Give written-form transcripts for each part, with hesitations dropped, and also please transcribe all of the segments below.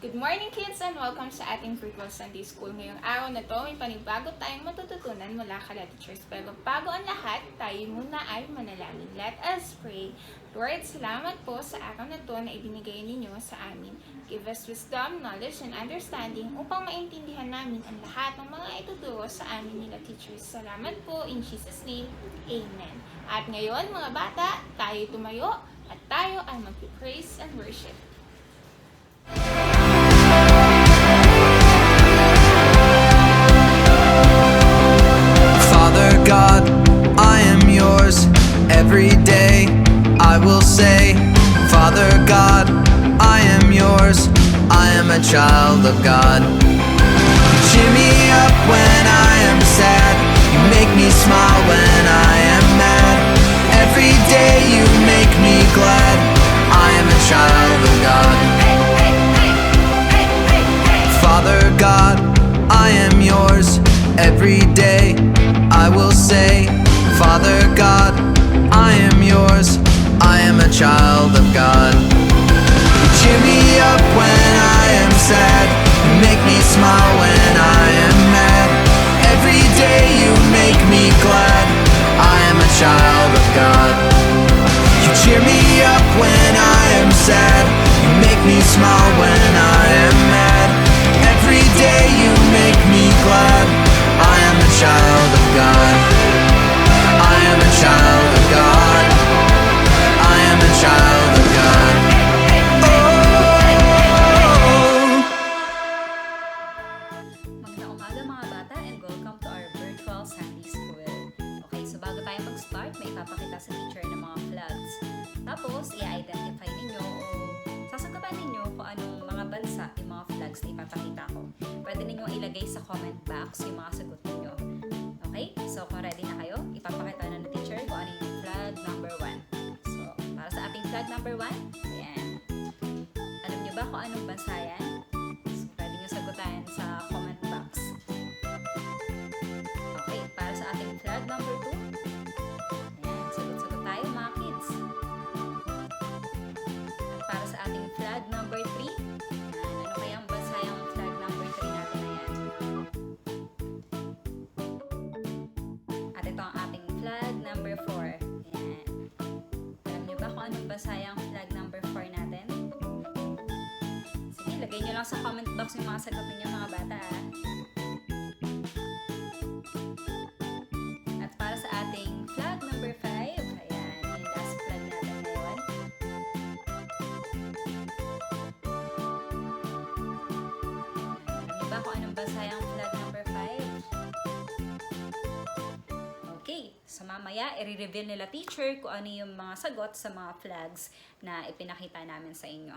Good morning kids and welcome sa ating virtual Sunday School. Ngayong araw na to, may panibago tayong matututunan mula kala teachers. Pero bago ang lahat, tayo muna ay manalangin. Let us pray. Lord, salamat po sa araw na to na ibinigay ninyo sa amin. Give us wisdom, knowledge, and understanding upang maintindihan namin ang lahat ng mga ituturo sa amin nila teachers. Salamat po in Jesus' name. Amen. At ngayon mga bata, tayo tumayo at tayo ay mag-praise and worship. God, I am yours. Every day I will say, Father God, I am yours. I am a child of God. Cheer me up when I am sad. You make me smile when I am mad. Every day you make me glad. I am a child of God. Father God, I am yours. Every day I will say, Father God, I am yours. I am a child of God. Cheer me up when I am sad. You make me smile when I am mad. Every day you make me glad. I am a child of God. You cheer me up when I am sad. You make me smile when I am mad. Every day you make me glad. I am a child of God. I am a child of God. I am a child of God. Magandang umaga mga bata and welcome to our virtual Sunday School. Okay, so bago tayo mag-start, may ipapakita sa teacher ng mga flags. Tapos, i-identify ninyo o sasagutan ninyo kung anong mga bansa yung mga flags na ipapakita ko. Pwede ninyo ilagay sa comment box yung mga sagot ninyo. Okay? So, kung ready na kayo, ipapakita na ng teacher kung ano yung flag number 1. So, para sa ating flag number 1, ayan. Alam nyo ba kung anong bansa yan? So, pwede nyo sagutan sa comment box. Okay, para sa ating flag number 2, ayan, sagot-sagot tayo mga kids. At para sa ating flag number 3, ayan, ano kaya ang bansa yung flag number 3 natin na yan? At ito ang ating flag number 4. Ayan. Alam niyo ba kung anong bansa yung flag number 4 natin? Sige, lagay niyo lang sa comment box yung mga sagot niyo mga bata. At para sa ating flag number 5, ayan, yung last flag natin ngayon. Alam niyo ba kung anong bansa yung flag number 5? Okay, so mamaya i-reveal nila teacher kung ano yung mga sagot sa mga flags na ipinakita namin sa inyo.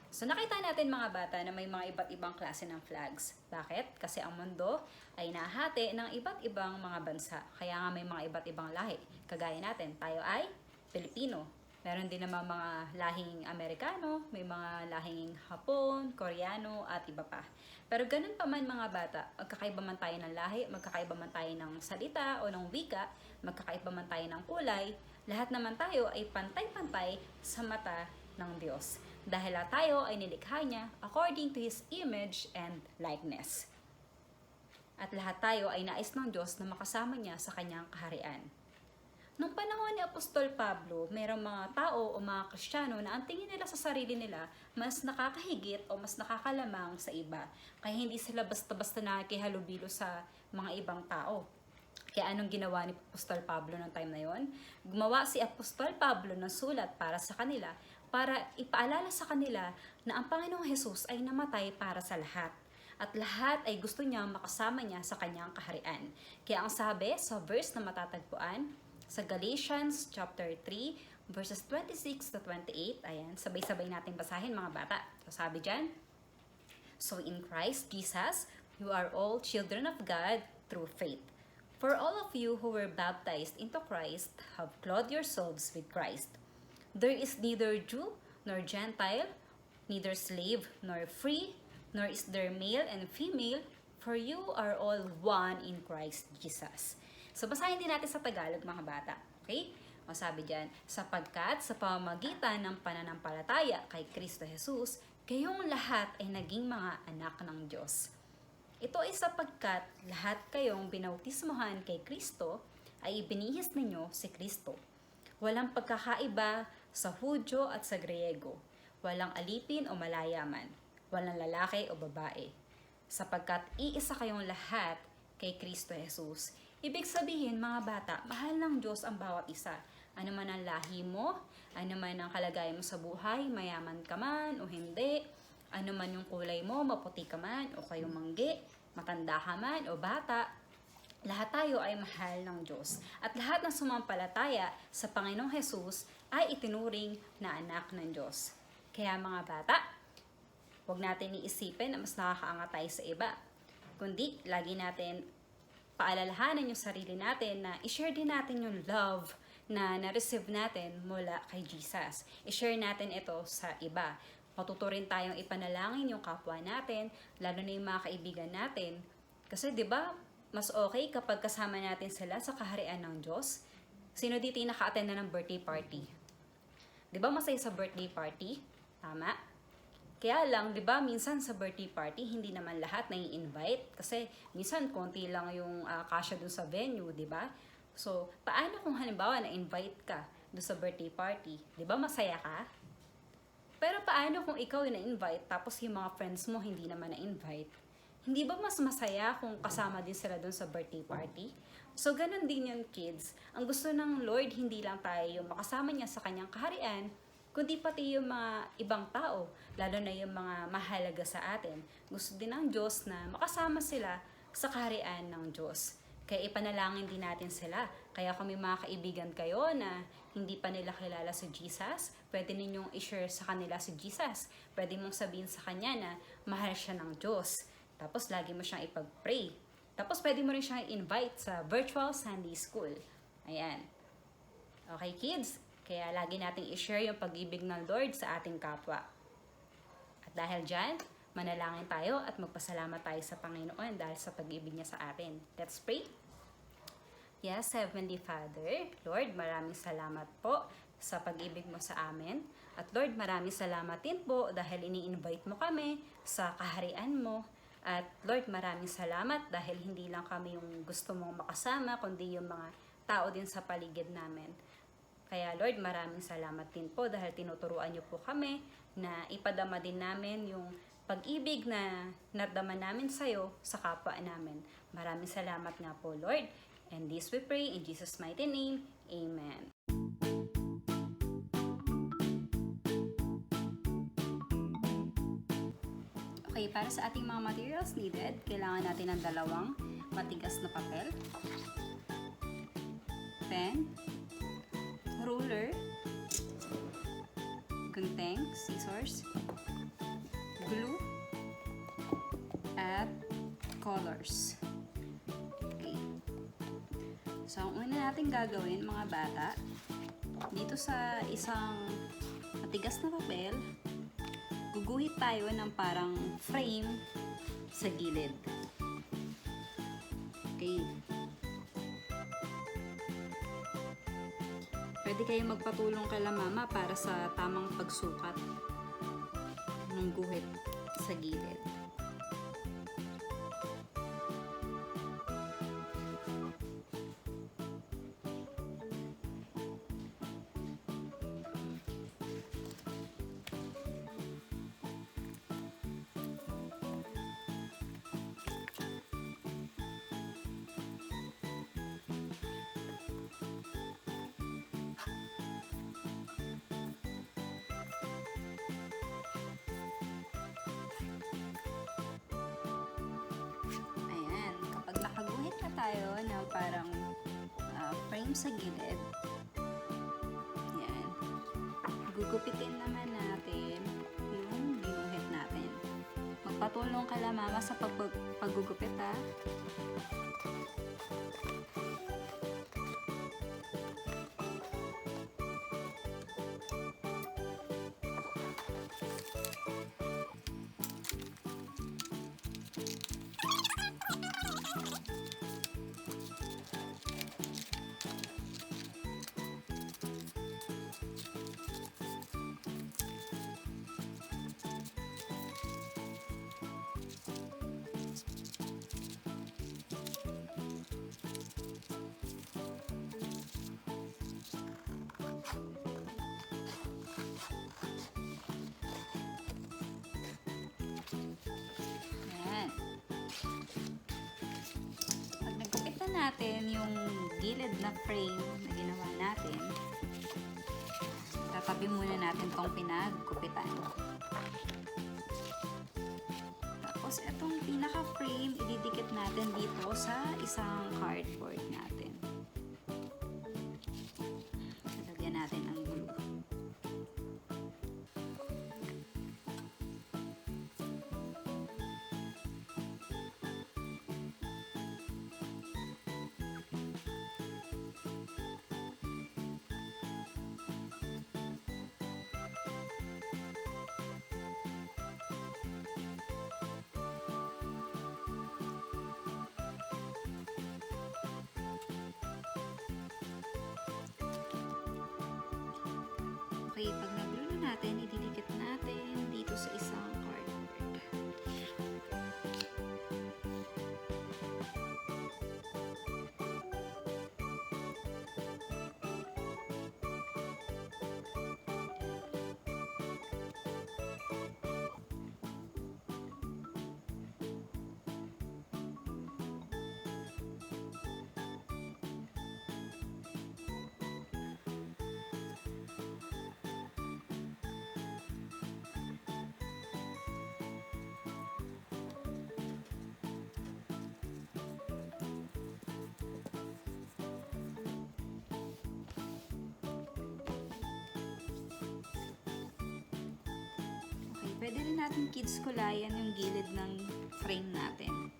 So nakita natin mga bata na may mga iba't ibang klase ng flags. Bakit? Kasi ang mundo ay nahati ng iba't ibang mga bansa. Kaya nga may mga iba't ibang lahi. Kagaya natin, tayo ay Pilipino. Meron din naman mga lahing Amerikano, may mga lahing Hapon, Koreano, at iba pa. Pero ganun pa man mga bata, magkakaiba man tayo ng lahi, magkakaiba man tayo ng salita o ng wika, magkakaiba man tayo ng kulay, lahat naman tayo ay pantay-pantay sa mata ng Diyos. Dahil tayo ay nilikha niya according to His image and likeness. At lahat tayo ay nais ng Diyos na makasama niya sa kanyang kaharian. Nung panahon ni Apostol Pablo, mayroong mga tao o mga Kristiyano na ang tingin nila sa sarili nila mas nakakahigit o mas nakakalamang sa iba. Kaya hindi sila basta-basta nakihalubilo sa mga ibang tao. Kaya anong ginawa ni Apostol Pablo ng time na yon? Gumawa si Apostol Pablo ng sulat para sa kanila para ipaalala sa kanila na ang Panginoong Jesus ay namatay para sa lahat. At lahat ay gusto niya makasama niya sa kanyang kaharian. Kaya ang sabi sa verse na matatagpuan, sa Galatians chapter 3, verses 26 to 28, ayan, sabay-sabay natin basahin mga bata. So sabi dyan, so in Christ Jesus, you are all children of God through faith. For all of you who were baptized into Christ have clothed yourselves with Christ. There is neither Jew nor Gentile, neither slave nor free, nor is there male and female, for you are all one in Christ Jesus. So basahin din natin sa Tagalog mga bata. Okay? O sabi dyan, sapagkat sa pamamagitan ng pananampalataya kay Kristo Jesus, kayong lahat ay naging mga anak ng Diyos. Ito ay sapagkat lahat kayong binautismohan kay Kristo ay ibinihis ninyo si Kristo. Walang pagkakaiba sa Hudyo at sa Griego. Walang alipin o malayaman. Walang lalaki o babae. Sapagkat iisa kayong lahat kay Kristo Jesus. Ibig sabihin, mga bata, mahal ng Diyos ang bawat isa. Ano man ang lahi mo, ano man ang kalagayan mo sa buhay, mayaman ka man o hindi, ano man yung kulay mo, maputi ka man o kayong manggi, matanda ka man o bata, lahat tayo ay mahal ng Diyos. At lahat ng sumampalataya sa Panginoong Jesus ay itinuring na anak ng Diyos. Kaya mga bata, huwag natin iisipin na mas nakakaangat tayo sa iba. Kundi, lagi natin paalalahanan yung sarili natin na i-share din natin yung love na na-receive natin mula kay Jesus. I-share natin ito sa iba. Matuto rin tayong ipanalangin yung kapwa natin, lalo na yung mga kaibigan natin. Kasi 'di ba, mas okay kapag kasama natin sila sa kaharian ng Diyos. Sino dito yung naka-attend na ng birthday party? 'Di ba masaya sa birthday party? Tama? Kaya lang, 'di ba, minsan sa birthday party hindi naman lahat nai-invite kasi minsan konti lang yung kasya dun sa venue, 'di ba? So, paano kung halimbawa na-invite ka doon sa birthday party? 'Di ba masaya ka? Pero paano kung ikaw yung na-invite tapos yung mga friends mo hindi naman na-invite? Hindi ba mas masaya kung kasama din sila doon sa birthday party? So, ganun din yun, kids. Ang gusto ng Lord, hindi lang tayo yung makasama niya sa kanyang kaharian, kundi pati yung mga ibang tao, lalo na yung mga mahalaga sa atin. Gusto din ng Diyos na makasama sila sa kaharian ng Diyos. Kaya ipanalangin din natin sila. Kaya kung may mga kaibigan kayo na hindi pa nila kilala si Jesus, pwede ninyong i-share sa kanila si Jesus. Pwede mong sabihin sa kanya na mahal siya ng Diyos. Tapos lagi mo siyang ipag-pray. Tapos pwede mo rin siyang invite sa virtual Sunday School. Ayan. Okay, kids? Kaya lagi nating i-share yung pag-ibig ng Lord sa ating kapwa. At dahil dyan, manalangin tayo at magpasalamat tayo sa Panginoon dahil sa pag-ibig niya sa atin. Let's pray. Yes, Heavenly Father, Lord, maraming salamat po sa pag-ibig mo sa amin. At Lord, maraming salamat din po dahil ini-invite mo kami sa kaharian mo. At Lord, maraming salamat dahil hindi lang kami yung gusto mong makasama, kundi yung mga tao din sa paligid namin. Kaya Lord, maraming salamat din po dahil tinuturuan niyo po kami na ipadama din namin yung pag-ibig na nadama namin sa'yo sa kapwa namin. Maraming salamat nga po, Lord. And this we pray in Jesus' mighty name. Amen. Okay, para sa ating mga materials needed, kailangan natin ng dalawang matigas na papel, pen, ruler, gunting, scissors, glue, at colors. Okay. So, ang una natin gagawin, mga bata, dito sa isang matigas na papel, guguhit tayo ng parang frame sa gilid. Okay. Pwede kayong magpatulong kay mama para sa tamang pagsukat ng guhit sa gilid. Tayo na parang frame sa gilid. Yan. Gugupitin naman natin yung ginuhit natin. Magpatulong ka lang mama sa paggugupit ha. natin yung gilid na frame na ginawa natin, tatabi muna natin tong pinagkupitan. Tapos itong pinaka-frame, ididikit natin dito sa isang cardboard natin. Lagyan natin ang glue. Okay, pag nag-glue na natin, ididikit natin dito sa isang cardboard. Okay, pwede rin natin kids kulayan yung gilid ng frame natin.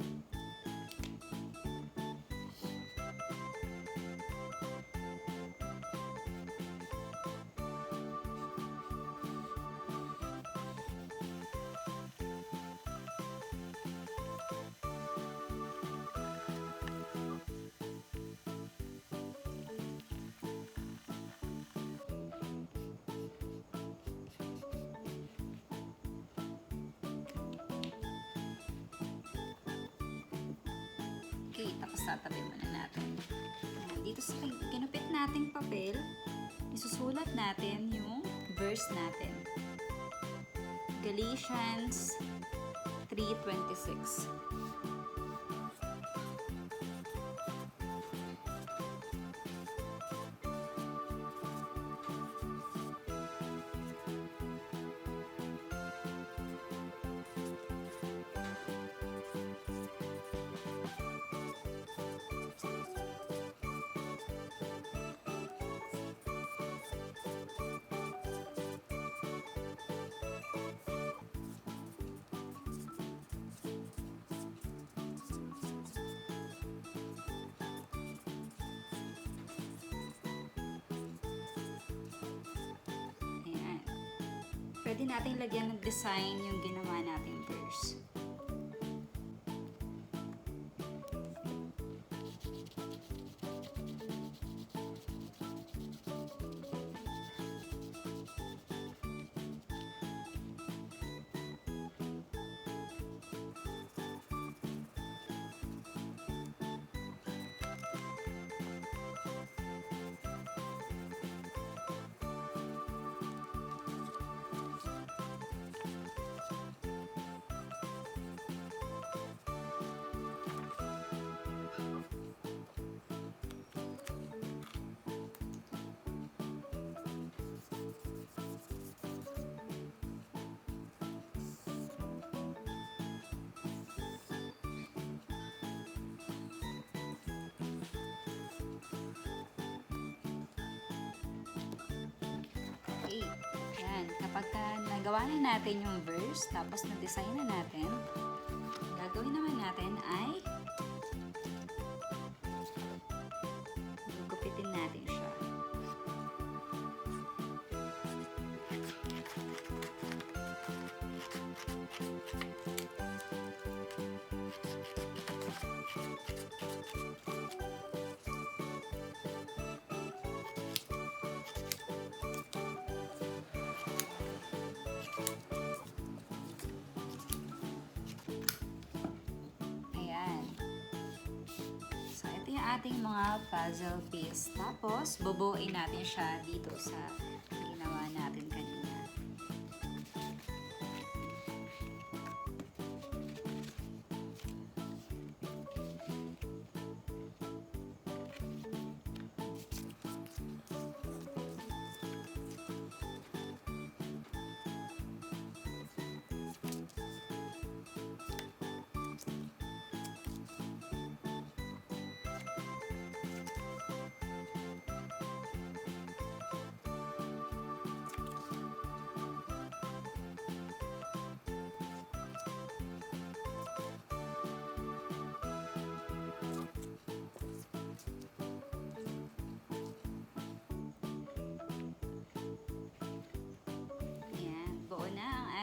Okay, tapos tatabi muna natin. Dito sa kinupit nating papel, isusulat natin yung verse natin. Galatians 3:26. Pwede natin lagyan ng design yung ginawa nating verse. Okay. Yan. Kapag nagawa na natin yung verse, tapos na-design na natin, gagawin naman natin ay gugupitin natin siya. Ating mga puzzle piece. Tapos, bubuin natin siya dito sa ginawa natin kanina.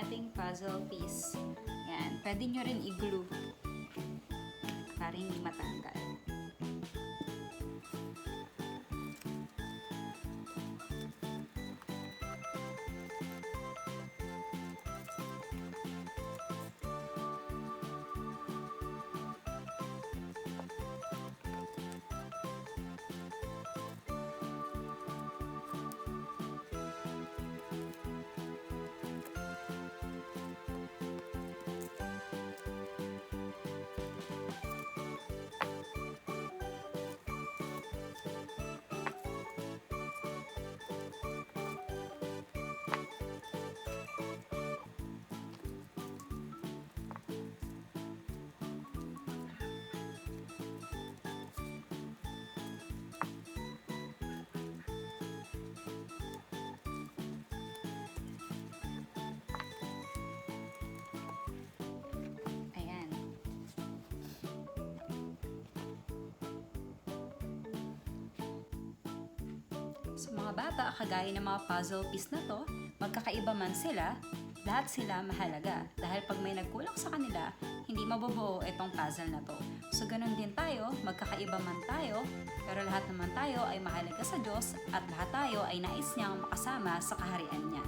ating puzzle piece. Yan. Pwede nyo rin i-glue para hindi matanggal. Ayan. So mga bata, kagaya ng mga puzzle piece na to, magkakaiba man sila, lahat sila mahalaga. Dahil pag may nagkulang sa kanila, hindi mabubuo itong puzzle na to. So ganun din tayo, magkakaiba man tayo, pero lahat naman tayo ay mahalaga sa Diyos at lahat tayo ay nais niyang makasama sa kaharian niya.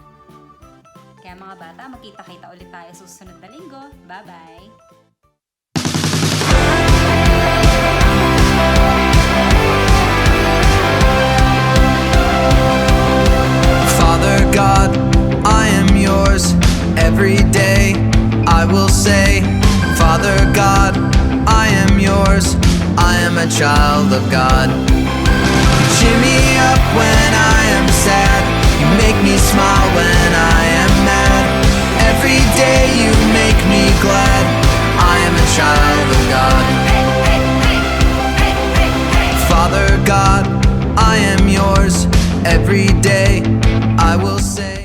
Kaya mga bata, magkita-kita ulit tayo sa susunod na linggo. Bye-bye! Father God, I am yours. Every day I will say, Father God, I am yours. I am a child of God. Cheer me up when I am sad. You make me smile when I am mad. Every day you make me glad. I am a child of God. Father God, I am yours. Every day I will say